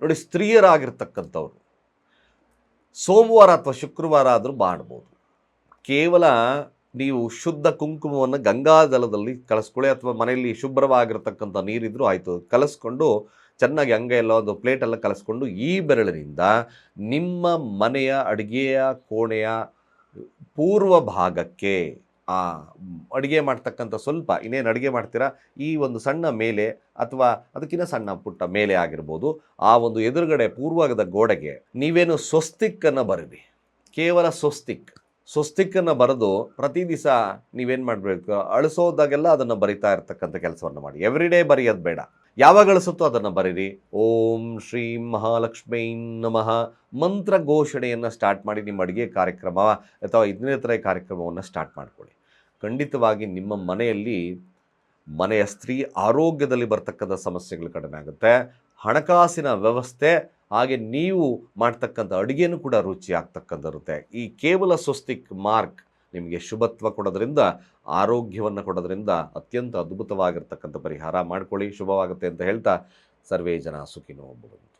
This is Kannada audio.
ನೋಡಿ, ಸ್ತ್ರೀಯರಾಗಿರ್ತಕ್ಕಂಥವ್ರು ಸೋಮವಾರ ಅಥವಾ ಶುಕ್ರವಾರ ಆದರೂ ಮಾಡ್ಬೋದು. ಕೇವಲ ನೀವು ಶುದ್ಧ ಕುಂಕುಮವನ್ನು ಗಂಗಾಜಲದಲ್ಲಿ ಕಲಸ್ಕೊಳ್ಳಿ, ಅಥವಾ ಮನೆಯಲ್ಲಿ ಶುಭ್ರವಾಗಿರ್ತಕ್ಕಂಥ ನೀರಿದ್ರೂ ಆಯಿತು, ಕಲಸ್ಕೊಂಡು ಚೆನ್ನಾಗಿ ಅಂಗೈ ಎಲ್ಲ ಒಂದು ಪ್ಲೇಟೆಲ್ಲ ಕಲಸ್ಕೊಂಡು ಈ ಬೆರಳಿನಿಂದ ನಿಮ್ಮ ಮನೆಯ ಅಡುಗೆಯ ಕೋಣೆಯ ಪೂರ್ವ ಭಾಗಕ್ಕೆ ಆ ಅಡುಗೆ ಮಾಡ್ತಕ್ಕಂಥ ಸ್ವಲ್ಪ ಇನ್ನೇನು ಅಡುಗೆ ಮಾಡ್ತೀರಾ ಈ ಒಂದು ಸಣ್ಣ ಮೇಲೆ ಅಥವಾ ಅದಕ್ಕಿಂತ ಸಣ್ಣ ಪುಟ್ಟ ಮೇಲೆ ಆಗಿರ್ಬೋದು, ಆ ಒಂದು ಎದುರುಗಡೆ ಪೂರ್ವದ ಗೋಡೆಗೆ ನೀವೇನು ಸ್ವಸ್ತಿಕ್ಕನ್ನು ಬರೀರಿ. ಕೇವಲ ಸ್ವಸ್ತಿಕ್ಕನ್ನು ಬರೆದು ಪ್ರತಿ ದಿವಸ ನೀವೇನು ಮಾಡಬೇಕು, ಅಳಿಸೋದಾಗೆಲ್ಲ ಅದನ್ನು ಬರಿತಾ ಇರ್ತಕ್ಕಂಥ ಕೆಲಸವನ್ನು ಮಾಡಿ. ಎವ್ರಿಡೇ ಬರೆಯೋದು ಬೇಡ, ಯಾವಾಗ ಅಳಿಸುತ್ತೋ ಅದನ್ನು ಬರೀರಿ. ಓಂ ಶ್ರೀಂ ಮಹಾಲಕ್ಷ್ಮೀ ನಮಃ ಮಂತ್ರ ಘೋಷಣೆಯನ್ನು ಸ್ಟಾರ್ಟ್ ಮಾಡಿ ನಿಮ್ಮ ಅಡುಗೆ ಕಾರ್ಯಕ್ರಮ ಅಥವಾ ಇನ್ನಿತರೆ ಕಾರ್ಯಕ್ರಮವನ್ನು ಸ್ಟಾರ್ಟ್ ಮಾಡಿಕೊಳ್ಳಿ. ಖಂಡಿತವಾಗಿ ನಿಮ್ಮ ಮನೆಯ ಸ್ತ್ರೀ ಆರೋಗ್ಯದಲ್ಲಿ ಬರ್ತಕ್ಕಂಥ ಸಮಸ್ಯೆಗಳು ಕಡಿಮೆ ಆಗುತ್ತೆ. ಹಣಕಾಸಿನ ವ್ಯವಸ್ಥೆ ಹಾಗೆ ನೀವು ಮಾಡ್ತಕ್ಕಂಥ ಅಡುಗೆನೂ ಕೂಡ ರುಚಿ ಆಗ್ತಕ್ಕಂಥರುತ್ತೆ. ಈ ಕೇವಲ ಸ್ವಸ್ತಿಕ್ ಮಾರ್ಕ್ ನಿಮಗೆ ಶುಭತ್ವ ಕೊಡೋದ್ರಿಂದ, ಆರೋಗ್ಯವನ್ನು ಕೊಡೋದ್ರಿಂದ ಅತ್ಯಂತ ಅದ್ಭುತವಾಗಿರ್ತಕ್ಕಂಥ ಪರಿಹಾರ ಮಾಡ್ಕೊಳ್ಳಿ. ಶುಭವಾಗುತ್ತೆ ಅಂತ ಹೇಳ್ತಾ ಸರ್ವೇ ಜನ ಸುಖಿನೋ ಭವಂತು.